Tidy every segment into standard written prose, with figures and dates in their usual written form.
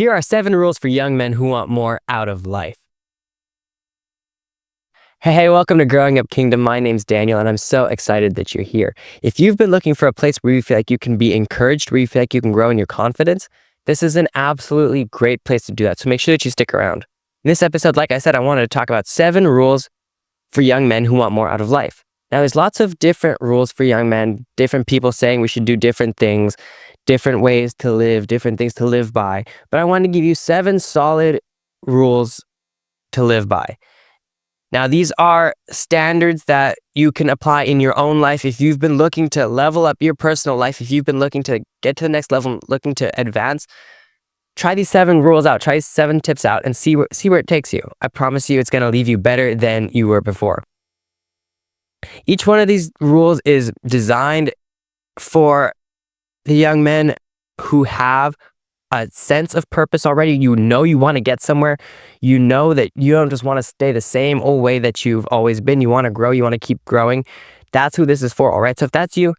Here are 7 rules for young men who want more out of life. Hey, welcome to Growing Up Kingdom. My name's Daniel, and I'm so excited that you're here. If you've been looking for a place where you feel like you can be encouraged, where you feel like you can grow in your confidence, this is an absolutely great place to do that. So make sure that you stick around. In this episode, like I said, I wanted to talk about 7 rules for young men who want more out of life. Now, there's lots of different rules for young men, different people saying we should do different things, different ways to live, different things to live by. But I wanted to give you 7 solid rules to live by. Now, these are standards that you can apply in your own life. If you've been looking to level up your personal life, if you've been looking to get to the next level, looking to advance, try these 7 rules out, try these 7 tips out and see where it takes you. I promise you it's going to leave you better than you were before. Each one of these rules is designed for the young men who have a sense of purpose already. You know you want to get somewhere. You know that you don't just want to stay the same old way that you've always been. You want to grow. You want to keep growing. That's who this is for, all right? So if that's you,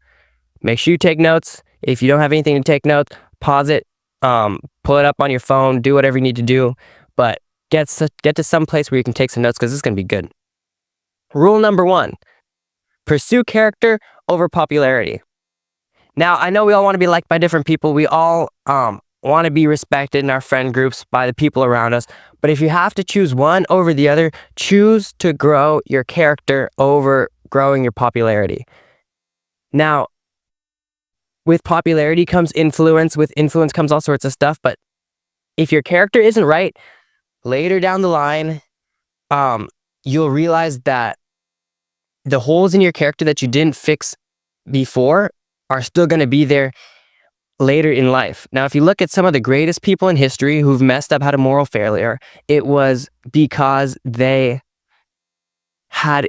make sure you take notes. If you don't have anything to take notes, pause it, pull it up on your phone, do whatever you need to do, but get to some place where you can take some notes because this is going to be good. Rule number 1, pursue character over popularity. Now, I know we all want to be liked by different people. We all want to be respected in our friend groups by the people around us. But if you have to choose one over the other, choose to grow your character over growing your popularity. Now, with popularity comes influence. With influence comes all sorts of stuff. But if your character isn't right, later down the line, you'll realize that the holes in your character that you didn't fix before are still going to be there later in life. Now, if you look at some of the greatest people in history who've messed up, had a moral failure, it was because they had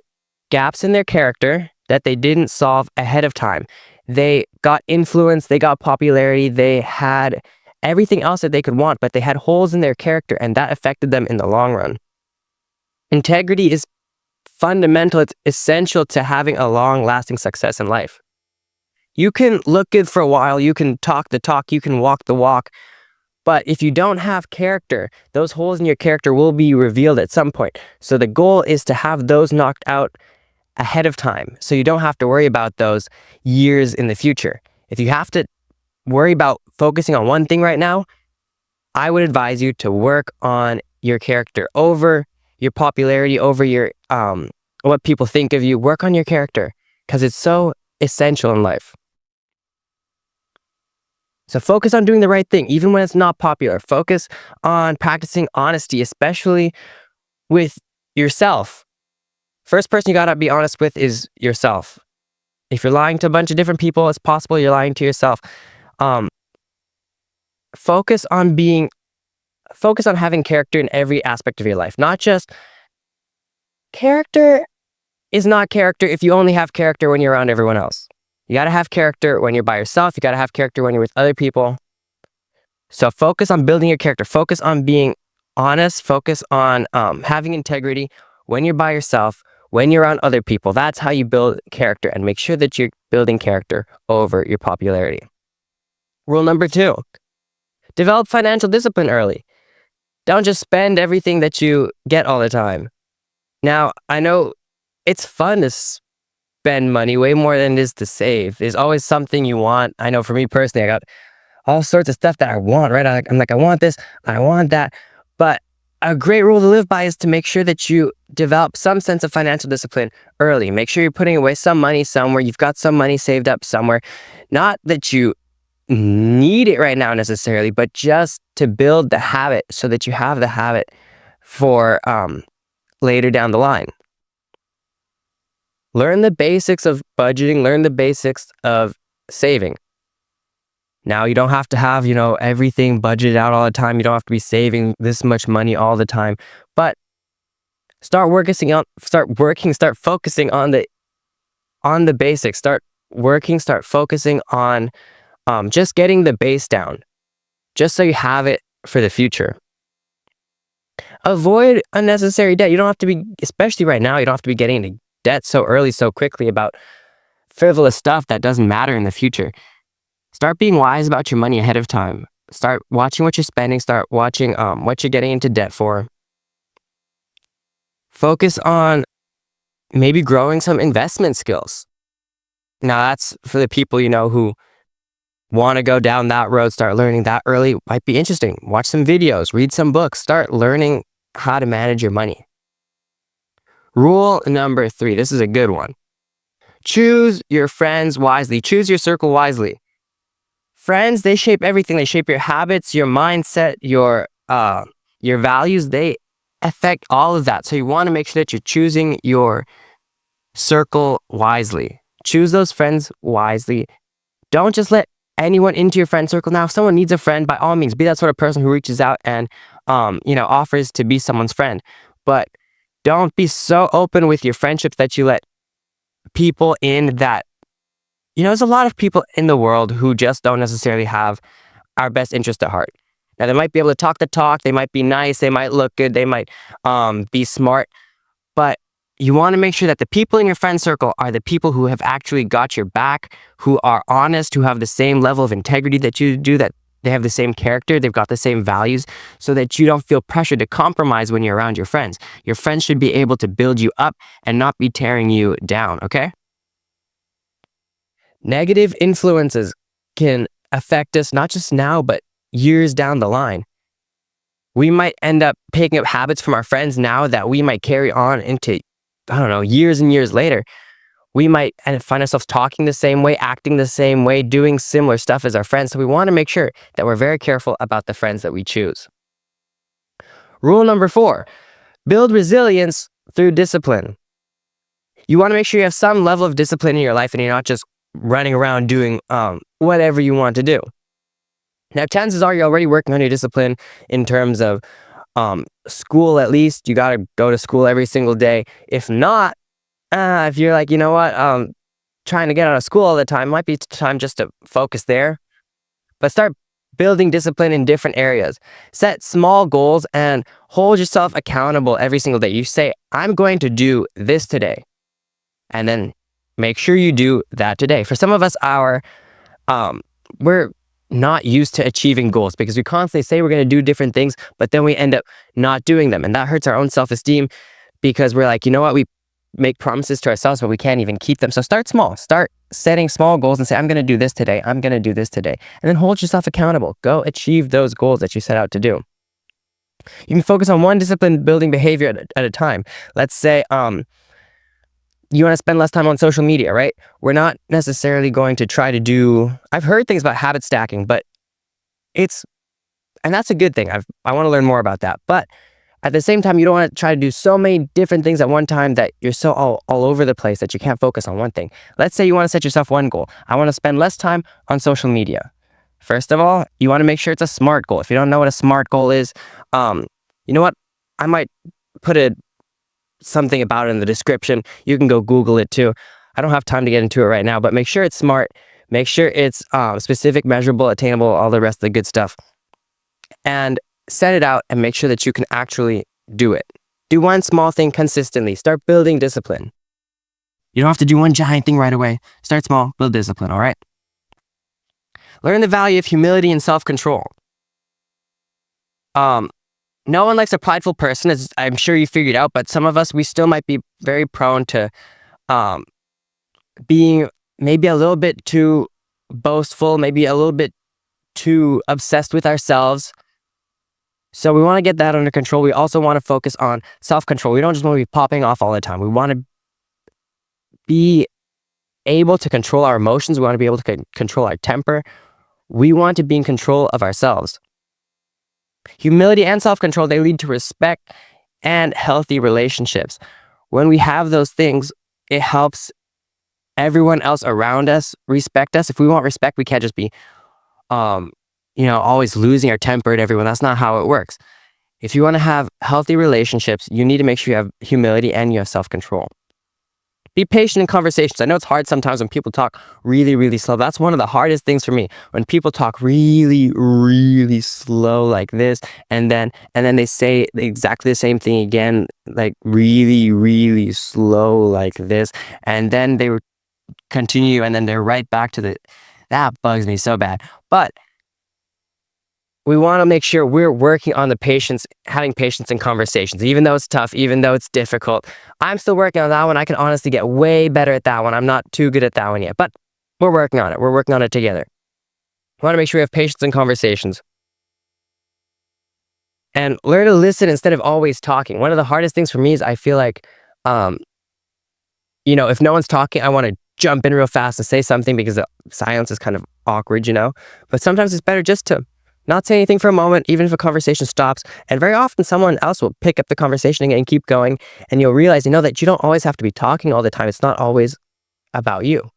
gaps in their character that they didn't solve ahead of time. They got influence, they got popularity, they had everything else that they could want, but they had holes in their character, and that affected them in the long run. Integrity is fundamental. It's essential to having a long-lasting success in life. You can look good for a while, you can talk the talk, you can walk the walk, but if you don't have character, those holes in your character will be revealed at some point. So the goal is to have those knocked out ahead of time, so you don't have to worry about those years in the future. If you have to worry about focusing on one thing right now, I would advise you to work on your character over your popularity, over your what people think of you. Work on your character because it's so essential in life. So focus on doing the right thing, even when it's not popular. Focus on practicing honesty, especially with yourself. First person you gotta be honest with is yourself. If you're lying to a bunch of different people, it's possible you're lying to yourself. Focus on having character in every aspect of your life. Not just character is not character if you only have character when you're around everyone else. You got to have character when you're by yourself. You got to have character when you're with other people. So focus on building your character. Focus on being honest. Focus on having integrity when you're by yourself, when you're around other people. That's how you build character, and make sure that you're building character over your popularity. Rule number 2, develop financial discipline early. Don't just spend everything that you get all the time. Now, I know it's fun to spend money way more than it is to save. There's always something you want. I know for me personally, I got all sorts of stuff that I want, right? I'm like, I want this, I want that. But a great rule to live by is to make sure that you develop some sense of financial discipline early. Make sure you're putting away some money somewhere. You've got some money saved up somewhere. Not that you need it right now necessarily, but just to build the habit so that you have the habit for later down the line. Learn the basics of budgeting, learn the basics of saving. Now, you don't have to have, everything budgeted out all the time. You don't have to be saving this much money all the time, but start focusing on the basics. Start focusing on just getting the base down, just so you have it for the future. Avoid unnecessary debt. You don't have to be, especially right now, you don't have to be getting into debt so early, so quickly about frivolous stuff that doesn't matter in the future. Start being wise about your money ahead of time. Start watching what you're spending. Start watching what you're getting into debt for. Focus on maybe growing some investment skills. Now, that's for the people, who want to go down that road. Start learning that early. Might be interesting. Watch some videos, read some books, start learning how to manage your money. Rule number 3. This is a good one. Choose your friends wisely. Choose your circle wisely. Friends, they shape everything. They shape your habits, your mindset, your values. They affect all of that. So you want to make sure that you're choosing your circle wisely. Choose those friends wisely. Don't just let anyone into your friend circle. Now, if someone needs a friend, by all means, be that sort of person who reaches out and, offers to be someone's friend. But don't be so open with your friendships that you let people in that, there's a lot of people in the world who just don't necessarily have our best interest at heart. Now, they might be able to talk the talk. They might be nice. They might look good. They might be smart. But you want to make sure that the people in your friend circle are the people who have actually got your back, who are honest, who have the same level of integrity that you do, that they have the same character, they've got the same values, so that you don't feel pressured to compromise when you're around your friends. Your friends should be able to build you up and not be tearing you down, okay? Negative influences can affect us not just now, but years down the line. We might end up picking up habits from our friends now that we might carry on into, years and years later. We might find ourselves talking the same way, acting the same way, doing similar stuff as our friends. So we want to make sure that we're very careful about the friends that we choose. Rule number 4, build resilience through discipline. You want to make sure you have some level of discipline in your life and you're not just running around doing whatever you want to do. Now, chances are you're already working on your discipline in terms of school. At least you got to go to school every single day. If not, if you're like, trying to get out of school all the time, might be time just to focus there. But start building discipline in different areas. Set small goals and hold yourself accountable every single day. You say, I'm going to do this today. And then make sure you do that today. For some of us, we're not used to achieving goals because we constantly say we're going to do different things, but then we end up not doing them. And that hurts our own self-esteem because we're like, we make promises to ourselves, but we can't even keep them. So start small. Start setting small goals and say, I'm going to do this today. I'm going to do this today. And then hold yourself accountable. Go achieve those goals that you set out to do. You can focus on one discipline building behavior at a time. Let's say, you want to spend less time on social media, right? We're not necessarily going to try to do, I've heard things about habit stacking, but and that's a good thing. I want to learn more about that. But at the same time, you don't want to try to do so many different things at one time that you're so all over the place that you can't focus on one thing. Let's say you want to set yourself one goal. I want to spend less time on social media. First of all, you want to make sure it's a SMART goal. If you don't know what a SMART goal is, you know what? I might put something about it in the description. You can go Google it too. I don't have time to get into it right now, but make sure it's SMART. Make sure it's specific, measurable, attainable, all the rest of the good stuff. And set it out and make sure that you can actually do it. Do one small thing consistently. Start building discipline. You don't have to do one giant thing right away. Start small, build discipline, all right? Learn the value of humility and self-control. No one likes a prideful person, as I'm sure you figured out, but some of us, we still might be very prone to being maybe a little bit too boastful, maybe a little bit too obsessed with ourselves. So we want to get that under control. We also want to focus on self-control. We don't just want to be popping off all the time. We want to be able to control our emotions. We want to be able to control our temper. We want to be in control of ourselves. Humility and self-control, they lead to respect and healthy relationships. When we have those things, it helps everyone else around us respect us. If we want respect, we can't just be, always losing our temper at everyone. That's not how it works. If you want to have healthy relationships, you need to make sure you have humility and you have self-control. Be patient in conversations. I know it's hard sometimes when people talk really, really slow. That's one of the hardest things for me. When people talk really, really slow like this, and then they say exactly the same thing again, like really, really slow like this, and then they continue, and then they're right back to that bugs me so bad. But we want to make sure we're working on the patience, having patience in conversations, even though it's tough, even though it's difficult. I'm still working on that one. I can honestly get way better at that one. I'm not too good at that one yet, but we're working on it. We're working on it together. We want to make sure we have patience in conversations. And learn to listen instead of always talking. One of the hardest things for me is I feel like, if no one's talking, I want to jump in real fast and say something because the silence is kind of awkward, But sometimes it's better just to not say anything for a moment, even if a conversation stops. And very often someone else will pick up the conversation again and keep going. And you'll realize, that you don't always have to be talking all the time. It's not always about you.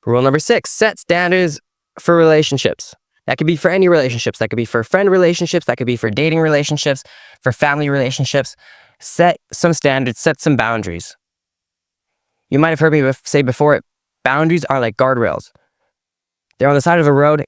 Rule number 6, set standards for relationships. That could be for any relationships. That could be for friend relationships. That could be for dating relationships, for family relationships. Set some standards, set some boundaries. You might have heard me say before, boundaries are like guardrails. They're on the side of a road.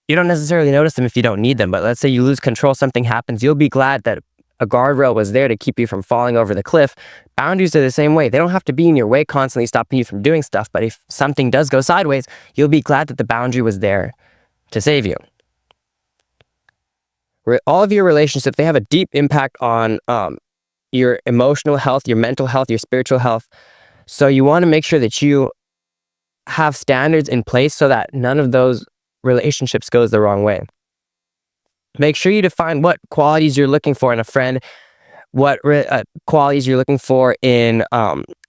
You don't necessarily notice them if you don't need them, but let's say you lose control, something happens, you'll be glad that a guardrail was there to keep you from falling over the cliff. Boundaries are the same way. They don't have to be in your way, constantly stopping you from doing stuff, but if something does go sideways, you'll be glad that the boundary was there to save you. All of your relationships, they have a deep impact on your emotional health, your mental health, your spiritual health. So you want to make sure that you have standards in place so that none of those relationships goes the wrong way. Make sure you define what qualities you're looking for in a friend, what qualities you're looking for in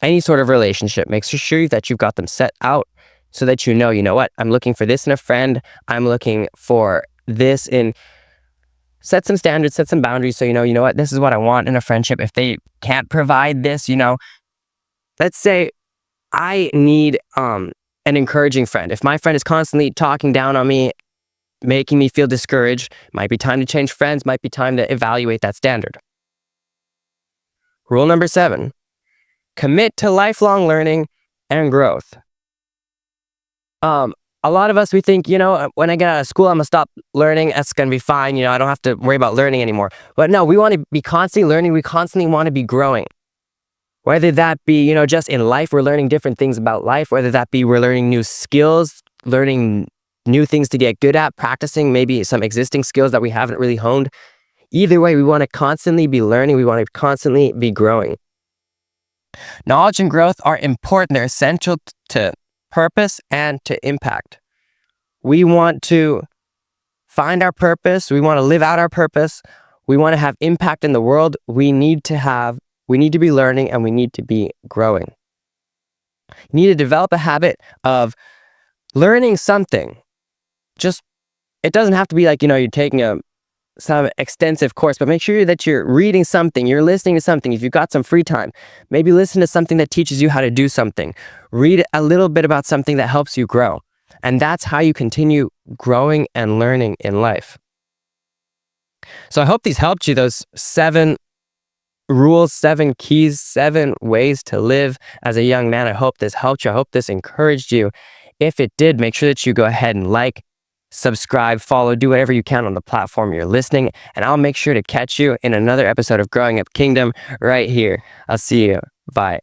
any sort of relationship. Make sure that you've got them set out so that you know what, I'm looking for this in a friend. I'm looking for this in... Set some standards, set some boundaries so you know what, this is what I want in a friendship. If they can't provide this, let's say I need an encouraging friend. If my friend is constantly talking down on me, making me feel discouraged, might be time to change friends, might be time to evaluate that standard. Rule number 7, commit to lifelong learning and growth. A lot of us, we think, when I get out of school, I'm going to stop learning. That's going to be fine. I don't have to worry about learning anymore. But no, we want to be constantly learning. We constantly want to be growing. Whether that be, just in life, we're learning different things about life. Whether that be we're learning new skills, learning new things to get good at, practicing maybe some existing skills that we haven't really honed. Either way, we want to constantly be learning. We want to constantly be growing. Knowledge and growth are important. They're essential to purpose and to impact. We want to find our purpose. We want to live out our purpose. We want to have impact in the world. We need to be learning and we need to be growing. You need to develop a habit of learning something. It doesn't have to be like, you're taking some extensive course, but make sure that you're reading something, you're listening to something. If you've got some free time, maybe listen to something that teaches you how to do something. Read a little bit about something that helps you grow. And that's how you continue growing and learning in life. So I hope these helped you, those 7 rules, 7 keys, 7 ways to live as a young man. I hope this helped you. I hope this encouraged you. If it did, make sure that you go ahead and like, subscribe, follow, do whatever you can on the platform you're listening. And I'll make sure to catch you in another episode of Growing Up Kingdom right here. I'll see you. Bye.